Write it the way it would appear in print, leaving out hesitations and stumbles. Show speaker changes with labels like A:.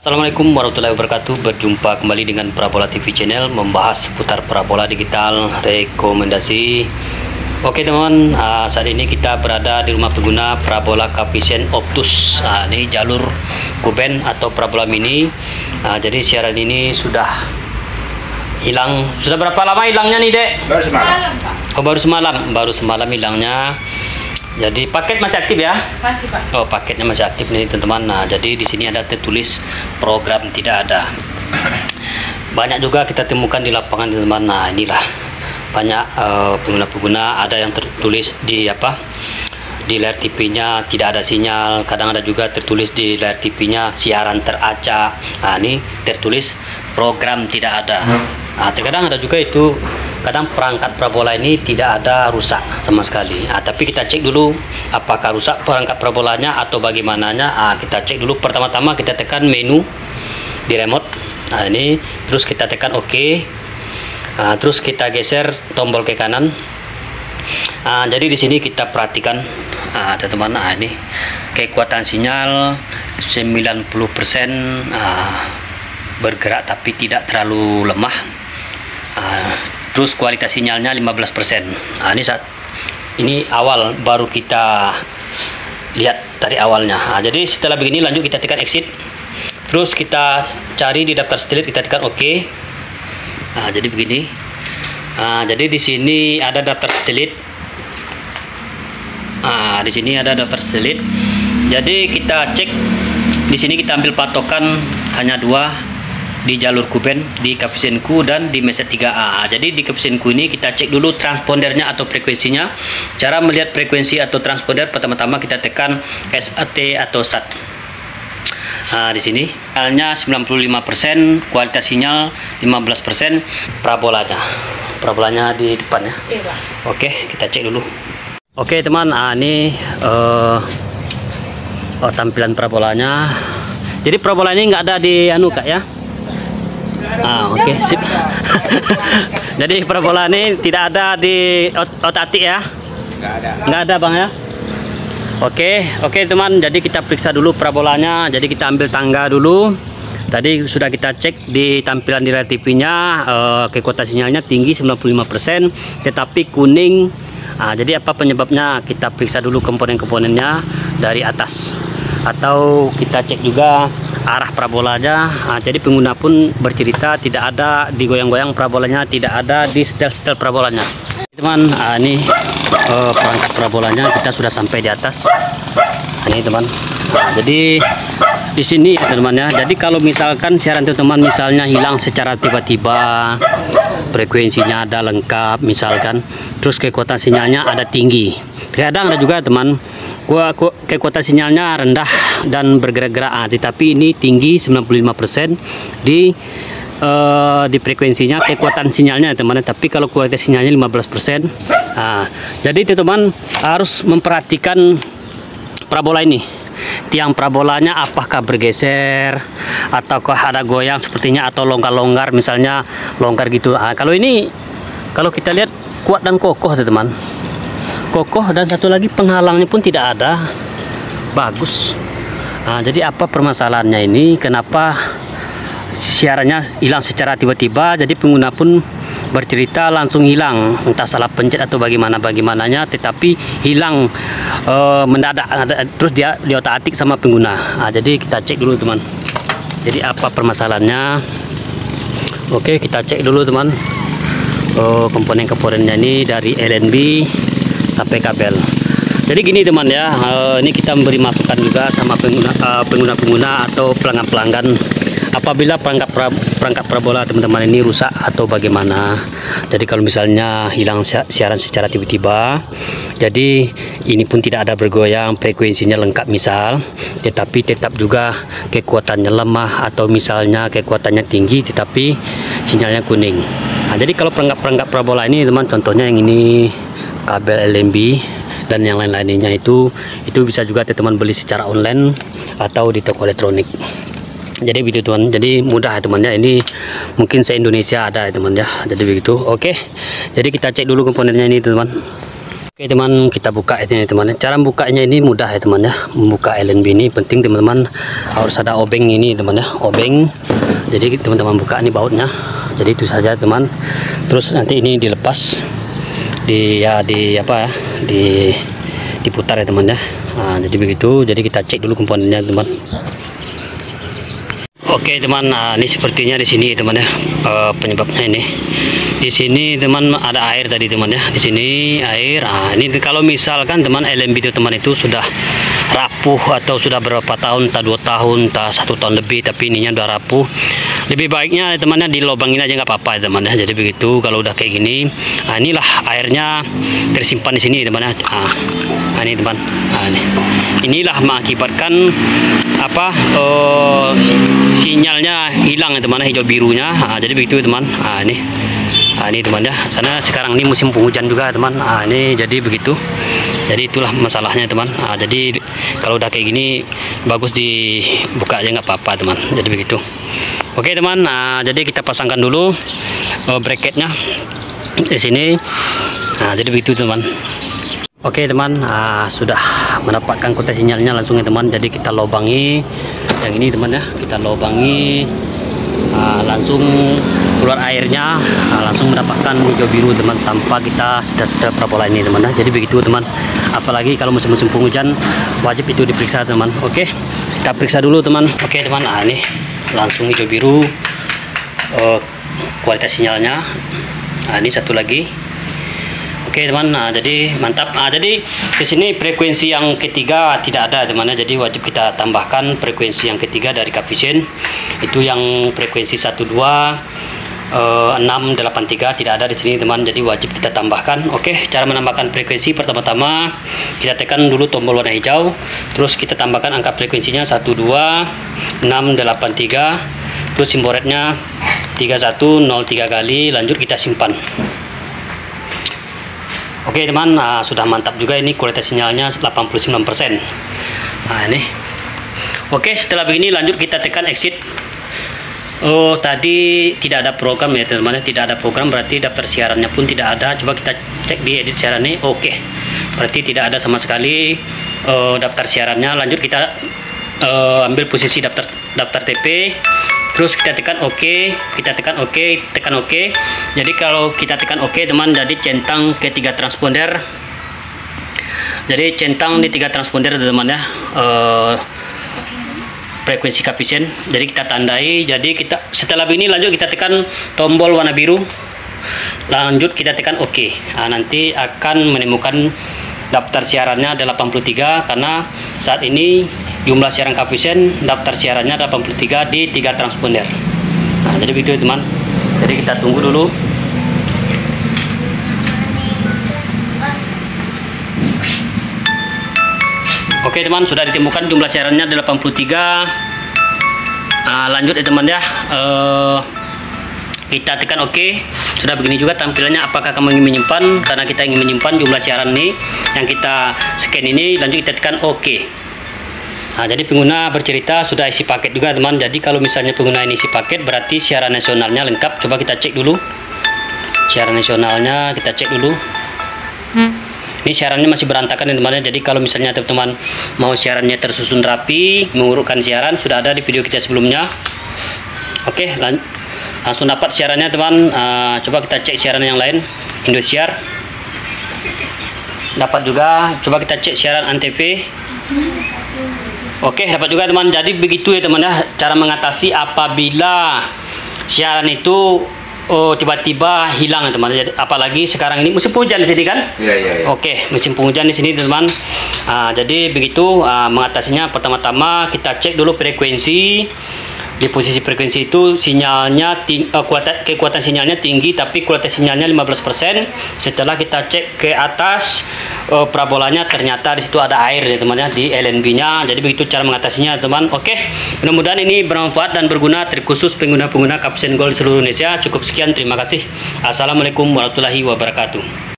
A: Assalamualaikum warahmatullahi wabarakatuh. Berjumpa kembali dengan Parabola TV Channel, membahas seputar parabola digital rekomendasi. Oke teman, saat ini kita berada di rumah pengguna parabola Capisen Optus. Ini jalur Kuben atau parabola mini. Jadi siaran ini sudah hilang. Sudah berapa lama hilangnya nih, Dek?
B: Baru semalam.
A: Oh, baru semalam hilangnya. Jadi paket masih aktif ya?
B: Masih, Pak.
A: Oh, paketnya masih aktif nih teman-teman. Nah, jadi di sini ada tertulis program tidak ada. Banyak juga kita temukan di lapangan teman-teman. Nah, inilah banyak pengguna-pengguna ada yang tertulis di di layar TV-nya tidak ada sinyal. Kadang ada juga tertulis di layar TV-nya siaran teracak. Nah, ini tertulis program tidak ada. Nah, terkadang ada juga itu, kadang perangkat parabola ini tidak ada rusak sama sekali. Tapi kita cek dulu apakah rusak perangkat parabolanya atau bagaimananya. Kita cek dulu. Pertama-tama kita tekan menu di remote. Nah, ini terus kita tekan OK. Terus kita geser tombol ke kanan. Jadi di sini kita perhatikan teman-teman. Ini kekuatan sinyal 90%, bergerak tapi tidak terlalu lemah. Terus kualitas sinyalnya 15%. Ini awal baru kita lihat dari awalnya. Jadi setelah begini lanjut kita tekan exit. Terus kita cari di daftar satelit, kita tekan OK. Jadi begini. Jadi di sini ada daftar satelit. Di sini ada daftar satelit. Jadi kita cek di sini, kita ambil patokan hanya dua di jalur Kuben, di Capisenku dan di Meset 3A. Jadi di Capisenku ini kita cek dulu transpondernya atau frekuensinya. Cara melihat frekuensi atau transponder, pertama-tama kita tekan SAT atau SAT. Di sini sinyalnya 95%, kualitas sinyal 15%, parabolanya di depan ya.
B: Iya, Pak.
A: Oke, kita cek dulu. Oke teman, ini tampilan parabolanya. Jadi parabola ini nggak ada di Kak ya. Oke, sip. Jadi parabola ini tidak ada di otak-atik ya? Nggak ada Bang ya? Oke teman, jadi kita periksa dulu parabolanya. Jadi kita ambil tangga dulu. Tadi sudah kita cek di tampilan di layar TV-nya, kekuatan sinyalnya tinggi 95%, tetapi kuning. Jadi apa penyebabnya? Kita periksa dulu komponen-komponennya dari atas. Atau kita cek juga arah parabolanya. Jadi pengguna pun bercerita tidak ada digoyang-goyang parabolanya, tidak ada di setel-setel parabolanya. Teman, ini perangkat parabolanya kita sudah sampai di atas. Ini teman. Jadi di sini ya teman ya. Jadi kalau misalkan siaran teman misalnya hilang secara tiba-tiba, frekuensinya ada lengkap misalkan, terus kekuatan sinyalnya ada tinggi. Kadang ada juga teman, kekuatan sinyalnya rendah dan bergerak-gerak, tetapi ini tinggi 95% di frekuensinya, kekuatan sinyalnya teman. Tapi kalau kualitas sinyalnya 15%. Jadi teman harus memperhatikan parabola ini. Tiang parabolanya apakah bergeser ataukah ada goyang sepertinya, atau longgar-longgar misalnya, longgar gitu. Kalau kita lihat kuat dan kokoh teman. Kokoh, dan satu lagi penghalangnya pun tidak ada, bagus. Jadi apa permasalahannya ini? Kenapa siarannya hilang secara tiba-tiba? Jadi pengguna pun bercerita langsung hilang, entah salah pencet atau bagaimananya, tetapi hilang mendadak, terus dia diotak-atik sama pengguna. Jadi kita cek dulu teman. Jadi apa permasalahannya? Oke, kita cek dulu teman. Komponen-komponennya ini dari LNB sampai kabel. Jadi gini teman ya, ini kita memberi masukan juga sama pengguna-pengguna atau pelanggan-pelanggan. Apabila perangkat parabola teman-teman ini rusak atau bagaimana, jadi kalau misalnya hilang siaran secara tiba-tiba, jadi ini pun tidak ada bergoyang, frekuensinya lengkap misal, tetapi tetap juga kekuatannya lemah, atau misalnya kekuatannya tinggi tetapi sinyalnya kuning. Jadi kalau perangkat parabola ini teman, contohnya yang ini kabel LNB dan yang lain-lainnya itu bisa juga teman beli secara online atau di toko elektronik. Jadi begitu teman, jadi mudah ya teman ya. Ini mungkin se-Indonesia ada ya teman ya. Jadi begitu. Oke, jadi kita cek dulu komponennya ini teman. Oke teman, kita buka ini teman. Cara bukanya ini mudah ya teman ya. Membuka LNB ini penting teman-teman, harus ada obeng ini teman ya, obeng. Jadi teman-teman buka ini bautnya. Jadi itu saja teman. Terus nanti ini dilepas, diputar ya teman ya. Nah, jadi begitu. Jadi kita cek dulu komponennya teman. Oke teman, nah ini sepertinya di sini teman ya, penyebabnya ini. Di sini teman ada air tadi teman ya, di sini air. Nah, ini kalau misalkan teman LNB itu teman itu sudah rapuh atau sudah berapa tahun, entah 2 tahun, entah 1 tahun lebih, tapi ininya udah rapuh. Lebih baiknya temannya dilobangin aja nggak apa-apa ya teman ya. Jadi begitu kalau udah kayak gini, nah inilah airnya tersimpan di sini teman ya. Nah ini teman, nah, inilah mengakibatkan apa sinyalnya hilang ya teman, hijau birunya. Nah, jadi begitu teman. Nah ini teman ya, karena sekarang ini musim penghujan juga teman. Nah ini jadi begitu. Jadi itulah masalahnya teman. Nah, jadi kalau udah kayak gini bagus dibuka aja nggak apa-apa teman. Jadi begitu. Oke teman, nah jadi kita pasangkan dulu bracketnya di sini. Nah jadi begitu teman. Oke teman, sudah mendapatkan kotak sinyalnya langsung ya teman. Jadi kita lobangi yang ini teman ya, kita lobangi, langsung keluar airnya, langsung mendapatkan hijau biru teman, tanpa kita setel parabola ini teman ya. Jadi begitu teman. Apalagi kalau musim-musim penghujan wajib itu diperiksa teman. Oke, kita periksa dulu teman. Oke teman, nah ini langsung hijau biru kualitas sinyalnya. Nah ini satu lagi. Oke teman, nah jadi mantap. Nah jadi di sini frekuensi yang ketiga tidak ada teman ya. Jadi wajib kita tambahkan frekuensi yang ketiga dari Cavision, itu yang frekuensi 12683 tidak ada di sini teman. Jadi wajib kita tambahkan. Oke, cara menambahkan frekuensi pertama-tama kita tekan dulu tombol warna hijau, terus kita tambahkan angka frekuensinya 12683, terus simboletnya 3103 kali, lanjut kita simpan. Oke teman, sudah mantap juga ini, kualitas sinyalnya 89%. Nah ini. Oke, setelah begini lanjut kita tekan exit. Oh tadi tidak ada program ya teman-teman, tidak ada program berarti daftar siarannya pun tidak ada. Coba kita cek di edit siaran ini. Oke, berarti tidak ada sama sekali daftar siarannya. Lanjut kita ambil posisi daftar TP, terus kita tekan OK, tekan OK. Jadi kalau kita tekan OK teman, jadi centang ke 3 transponder. Jadi centang di 3 transponder teman ya, frekuensi Cavision. Jadi kita tandai. Jadi kita setelah ini lanjut kita tekan tombol warna biru, lanjut kita tekan OK. Nah, nanti akan menemukan daftar siarannya ada 83, karena saat ini jumlah siaran Cavision daftar siarannya 83 di 3 transponder. Nah jadi begitu teman. Jadi kita tunggu dulu. Oke teman, sudah ditemukan jumlah siarannya 83. Lanjut ya teman ya, kita tekan OK. Sudah begini juga tampilannya. Apakah kamu ingin menyimpan? Karena kita ingin menyimpan jumlah siaran ini yang kita scan ini. Lanjut kita tekan OK. Nah jadi pengguna bercerita sudah isi paket juga teman. Jadi kalau misalnya pengguna ini isi paket berarti siaran nasionalnya lengkap. Coba kita cek dulu siaran nasionalnya, kita cek dulu. Ini siarannya masih berantakan ya teman. Jadi kalau misalnya teman-teman mau siarannya tersusun rapi, mengurutkan siaran, sudah ada di video kita sebelumnya. Oke, langsung dapat siarannya teman. Coba kita cek siaran yang lain. Indosiar dapat juga. Coba kita cek siaran Antv. Oke, dapat juga teman. Jadi begitu ya teman ya, cara mengatasi apabila siaran itu tiba-tiba hilang ya teman. Jadi apalagi sekarang ini musim penghujan di sini kan? Iya. Oke, musim penghujan di sini teman. Jadi begitu mengatasinya. Pertama-tama kita cek dulu frekuensi. Di posisi frekuensi itu sinyalnya kekuatan sinyalnya tinggi, tapi kualitas sinyalnya 15%. Setelah kita cek ke atas parabolanya, ternyata di situ ada air ya teman ya, di LNB-nya. Jadi begitu cara mengatasinya teman. Oke, mudah-mudahan ini bermanfaat dan berguna terkhusus pengguna-pengguna Cavision Gold seluruh Indonesia. Cukup sekian, terima kasih. Assalamualaikum warahmatullahi wabarakatuh.